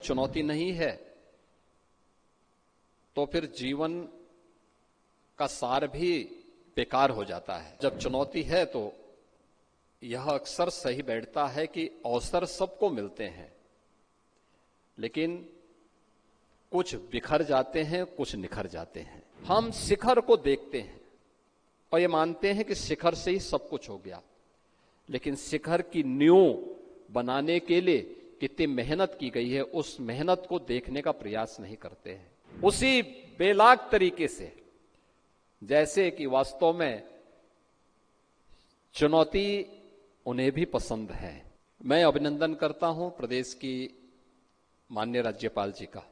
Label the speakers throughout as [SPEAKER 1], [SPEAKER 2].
[SPEAKER 1] चुनौती नहीं है तो फिर जीवन का सार भी बेकार हो जाता है। जब चुनौती है तो यह अक्सर सही बैठता है कि अवसर सबको मिलते हैं, लेकिन कुछ बिखर जाते हैं, कुछ निखर जाते हैं। हम शिखर को देखते हैं और ये मानते हैं कि शिखर से ही सब कुछ हो गया, लेकिन शिखर की नींव बनाने के लिए कितनी मेहनत की गई है, उस मेहनत को देखने का प्रयास नहीं करते हैं। उसी बेलाग तरीके से जैसे कि वास्तव में चुनौती उन्हें भी पसंद है। मैं अभिनंदन करता हूं प्रदेश की माननीय राज्यपाल जी का,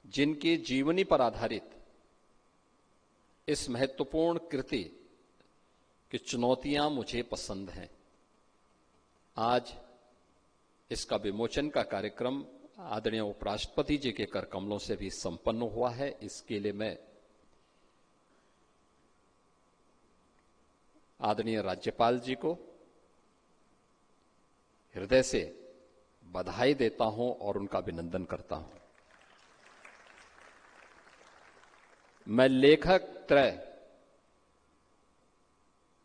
[SPEAKER 1] जिनकी जीवनी पर आधारित इस महत्वपूर्ण कृति की चुनौतियां मुझे पसंद हैं। आज इसका विमोचन का कार्यक्रम आदरणीय उपराष्ट्रपति जी के कर कमलों से भी संपन्न हुआ है। इसके लिए मैं आदरणीय राज्यपाल जी को हृदय से बधाई देता हूं और उनका अभिनंदन करता हूं। मैं लेखक त्रय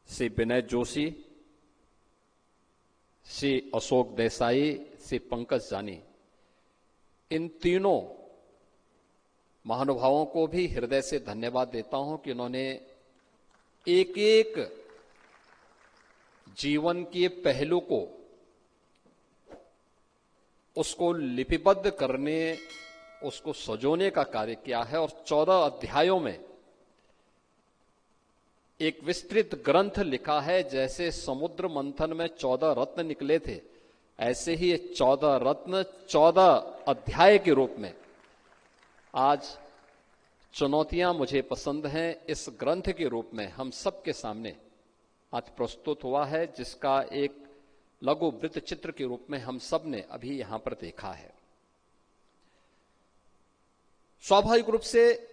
[SPEAKER 1] श्री विनय जोशी, श्री अशोक देसाई, श्री पंकज जानी, इन तीनों महानुभावों को भी हृदय से धन्यवाद देता हूं कि उन्होंने एक एक जीवन के पहलू को उसको लिपिबद्ध करने, उसको सजोने का कार्य किया है और 14 अध्यायों में एक विस्तृत ग्रंथ लिखा है। जैसे समुद्र मंथन में 14 रत्न निकले थे, ऐसे ही ये 14 रत्न 14 अध्याय के रूप में आज चुनौतियां मुझे पसंद हैं इस ग्रंथ के रूप में हम सबके सामने आज प्रस्तुत हुआ है, जिसका एक लघु वृत्त चित्र के रूप में हम सब ने अभी यहां पर देखा है। स्वाभाविक रूप से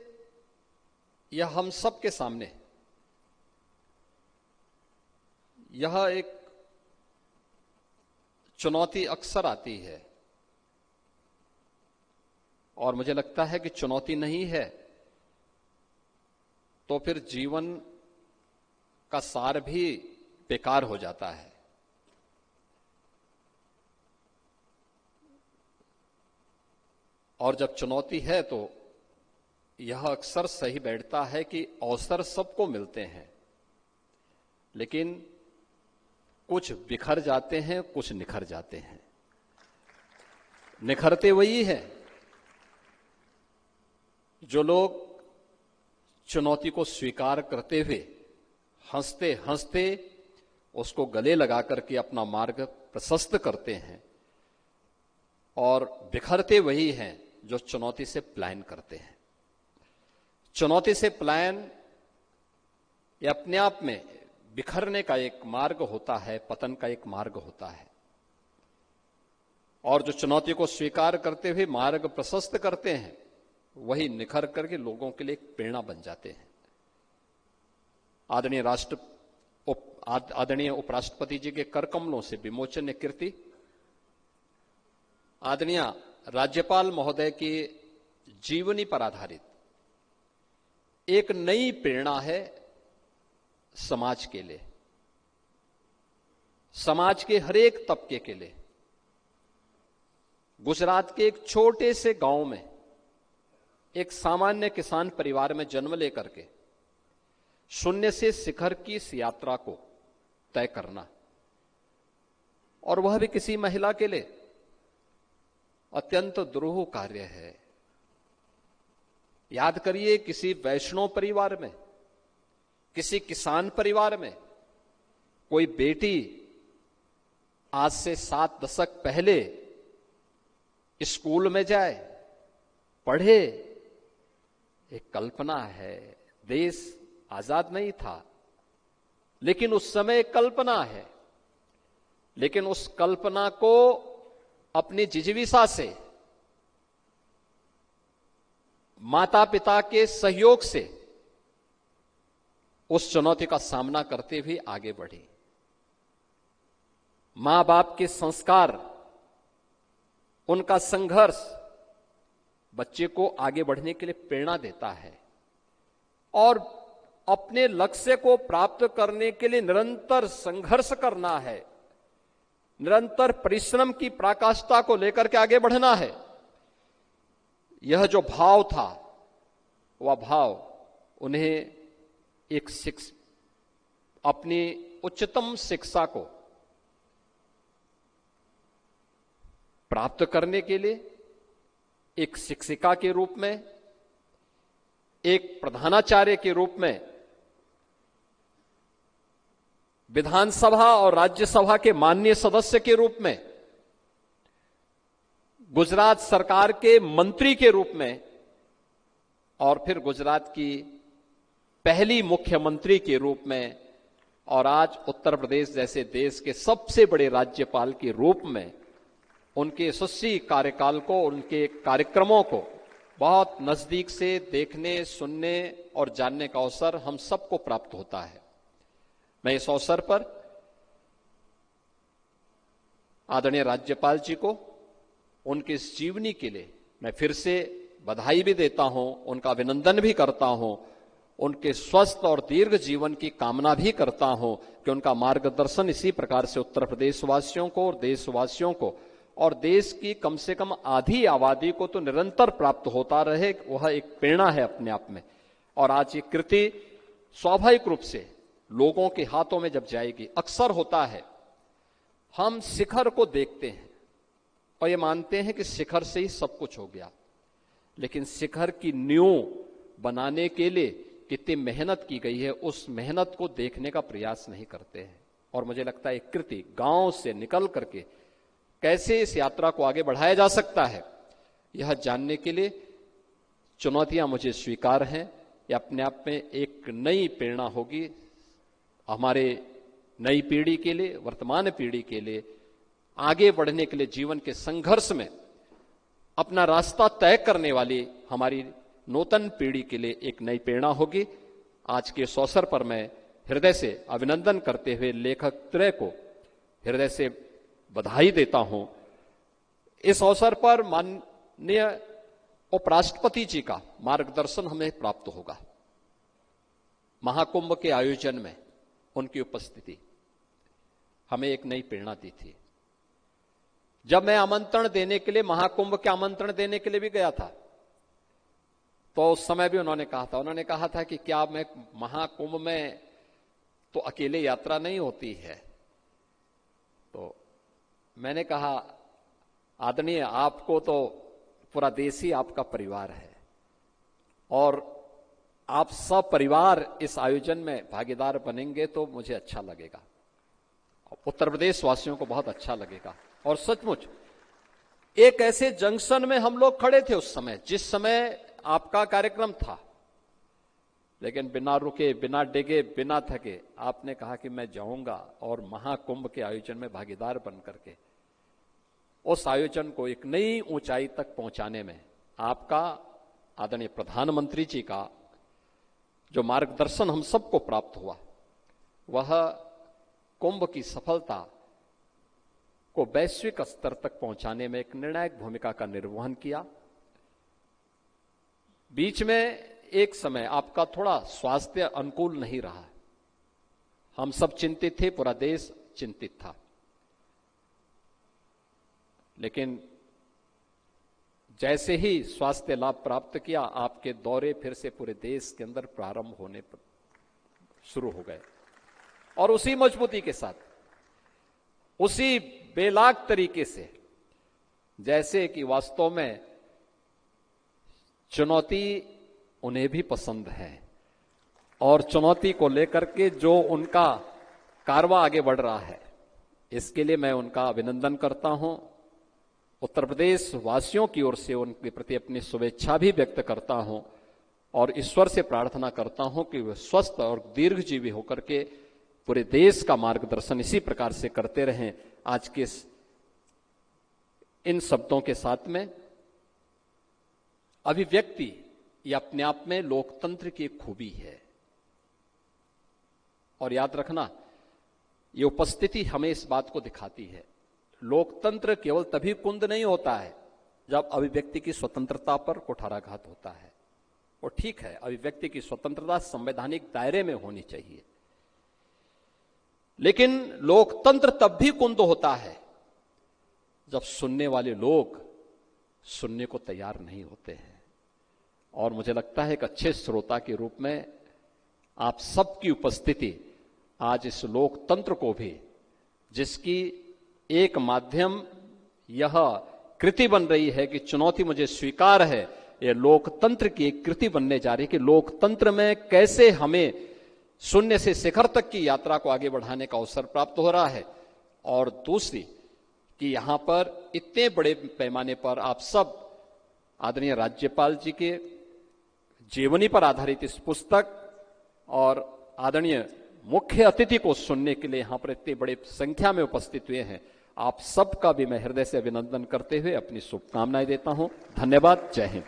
[SPEAKER 1] यह हम सबके सामने यह एक चुनौती अक्सर आती है और मुझे लगता है कि चुनौती नहीं है तो फिर जीवन का सार भी बेकार हो जाता है। और जब चुनौती है तो यह अक्सर सही बैठता है कि अवसर सबको मिलते हैं, लेकिन कुछ बिखर जाते हैं, कुछ निखर जाते हैं। निखरते वही है जो लोग चुनौती को स्वीकार करते हुए हंसते हंसते उसको गले लगा करके अपना मार्ग प्रशस्त करते हैं, और बिखरते वही हैं जो चुनौती से पलायन करते हैं। चुनौती से पलायन ये अपने आप में बिखरने का एक मार्ग होता है, पतन का एक मार्ग होता है। और जो चुनौती को स्वीकार करते हुए मार्ग प्रशस्त करते हैं, वही निखर करके लोगों के लिए एक प्रेरणा बन जाते हैं। आदरणीय उपराष्ट्रपति जी के कर कमलों से विमोचन कृति, आदरणीय राज्यपाल महोदय की जीवनी पर आधारित एक नई प्रेरणा है समाज के लिए, समाज के हर एक तबके के लिए। गुजरात के एक छोटे से गांव में एक सामान्य किसान परिवार में जन्म लेकर के शून्य से शिखर की इस यात्रा को तय करना, और वह भी किसी महिला के लिए अत्यंत दुरूह कार्य है। याद करिए, किसी वैष्णव परिवार में, किसी किसान परिवार में कोई बेटी आज से 7 दशक पहले स्कूल में जाए, पढ़े, एक कल्पना है। देश आजाद नहीं था, लेकिन उस समय एक कल्पना है। लेकिन उस कल्पना को अपनी जिजीविषा से, माता पिता के सहयोग से उस चुनौती का सामना करते हुए आगे बढ़ी। मां बाप के संस्कार उनका संघर्ष बच्चे को आगे बढ़ने के लिए प्रेरणा देता है और अपने लक्ष्य को प्राप्त करने के लिए निरंतर संघर्ष करना है, निरंतर परिश्रम की पराकाष्ठा को लेकर के आगे बढ़ना है। यह जो भाव था, वह भाव उन्हें अपनी उच्चतम शिक्षा को प्राप्त करने के लिए एक शिक्षिका के रूप में, एक प्रधानाचार्य के रूप में, विधानसभा और राज्यसभा के माननीय सदस्य के रूप में, गुजरात सरकार के मंत्री के रूप में और फिर गुजरात की पहली मुख्यमंत्री के रूप में और आज उत्तर प्रदेश जैसे देश के सबसे बड़े राज्यपाल के रूप में उनके यशस्वी कार्यकाल को, उनके कार्यक्रमों को बहुत नजदीक से देखने, सुनने और जानने का अवसर हम सबको प्राप्त होता है। मैं इस अवसर पर आदरणीय राज्यपाल जी को उनकी इस जीवनी के लिए मैं फिर से बधाई भी देता हूं, उनका अभिनंदन भी करता हूं, उनके स्वस्थ और दीर्घ जीवन की कामना भी करता हूं कि उनका मार्गदर्शन इसी प्रकार से उत्तर प्रदेश वासियों को और देशवासियों को और देश की कम से कम आधी आबादी को तो निरंतर प्राप्त होता रहे। वह एक प्रेरणा है अपने आप में। और आज ये कृति स्वाभाविक रूप से लोगों के हाथों में जब जाएगी, अक्सर होता है हम शिखर को देखते हैं और ये मानते हैं कि शिखर से ही सब कुछ हो गया, लेकिन शिखर की नींव बनाने के लिए कितनी मेहनत की गई है, उस मेहनत को देखने का प्रयास नहीं करते हैं। और मुझे लगता है कृति गांव से निकल करके कैसे इस यात्रा को आगे बढ़ाया जा सकता है, यह जानने के लिए चुनौतियां मुझे स्वीकार हैं। यह अपने आप में एक नई प्रेरणा होगी हमारे नई पीढ़ी के लिए, वर्तमान पीढ़ी के लिए आगे बढ़ने के लिए, जीवन के संघर्ष में अपना रास्ता तय करने वाली हमारी नूतन पीढ़ी के लिए एक नई प्रेरणा होगी। आज के इस अवसर पर मैं हृदय से अभिनंदन करते हुए लेखक त्रय को हृदय से बधाई देता हूं। इस अवसर पर माननीय उपराष्ट्रपति जी का मार्गदर्शन हमें प्राप्त होगा। महाकुंभ के आयोजन में उनकी उपस्थिति हमें एक नई प्रेरणा दी थी। जब मैं आमंत्रण देने के लिए, महाकुंभ के आमंत्रण देने के लिए भी गया था, तो उस समय भी उन्होंने कहा था कि क्या मैं महाकुंभ में तो अकेले यात्रा नहीं होती है। तो मैंने कहा, आदरणीय, आपको तो पूरा देश ही आपका परिवार है और आप सब परिवार इस आयोजन में भागीदार बनेंगे तो मुझे अच्छा लगेगा, उत्तर प्रदेश वासियों को बहुत अच्छा लगेगा। और सचमुच एक ऐसे जंक्शन में हम लोग खड़े थे उस समय, जिस समय आपका कार्यक्रम था, लेकिन बिना रुके, बिना डिगे, बिना थके आपने कहा कि मैं जाऊंगा और महाकुंभ के आयोजन में भागीदार बन करके उस आयोजन को एक नई ऊंचाई तक पहुंचाने में आपका, आदरणीय प्रधानमंत्री जी का जो मार्गदर्शन हम सबको प्राप्त हुआ, वह कुंभ की सफलता को वैश्विक स्तर तक पहुंचाने में एक निर्णायक भूमिका का निर्वहन किया। बीच में एक समय आपका थोड़ा स्वास्थ्य अनुकूल नहीं रहा, हम सब चिंतित थे, पूरा देश चिंतित था, लेकिन जैसे ही स्वास्थ्य लाभ प्राप्त किया, आपके दौरे फिर से पूरे देश के अंदर प्रारंभ होने पर शुरू हो गए और उसी मजबूती के साथ, उसी बेलाग तरीके से, जैसे कि वास्तव में चुनौती उन्हें भी पसंद है और चुनौती को लेकर के जो उनका कारवां आगे बढ़ रहा है, इसके लिए मैं उनका अभिनंदन करता हूं। उत्तर प्रदेश वासियों की ओर से उनके प्रति अपनी शुभेच्छा भी व्यक्त करता हूं और ईश्वर से प्रार्थना करता हूं कि वे स्वस्थ और दीर्घजीवी होकर के पूरे देश का मार्गदर्शन इसी प्रकार से करते रहें। आज के इन शब्दों के साथ में अभिव्यक्ति ये अपने आप में लोकतंत्र की एक खूबी है और याद रखना, ये उपस्थिति हमें इस बात को दिखाती है लोकतंत्र केवल तभी कुंद नहीं होता है जब अभिव्यक्ति की स्वतंत्रता पर कुठाराघात होता है। और ठीक है, अभिव्यक्ति की स्वतंत्रता संवैधानिक दायरे में होनी चाहिए, लेकिन लोकतंत्र तब भी कुंद होता है जब सुनने वाले लोग सुनने को तैयार नहीं होते हैं। और मुझे लगता है एक अच्छे श्रोता के रूप में आप सबकी उपस्थिति आज इस लोकतंत्र को भी, जिसकी एक माध्यम यह कृति बन रही है कि चुनौती मुझे स्वीकार है, यह लोकतंत्र की एक कृति बनने जा रही है कि लोकतंत्र में कैसे हमें शून्य से शिखर तक की यात्रा को आगे बढ़ाने का अवसर प्राप्त हो रहा है। और दूसरी कि यहां पर इतने बड़े पैमाने पर आप सब आदरणीय राज्यपाल जी के जीवनी पर आधारित इस पुस्तक और आदरणीय मुख्य अतिथि को सुनने के लिए यहां पर इतनी बड़ी संख्या में उपस्थित हुए हैं। आप सबका भी मैं हृदय से अभिनंदन करते हुए अपनी शुभकामनाएं देता हूं। धन्यवाद। जय हिंद।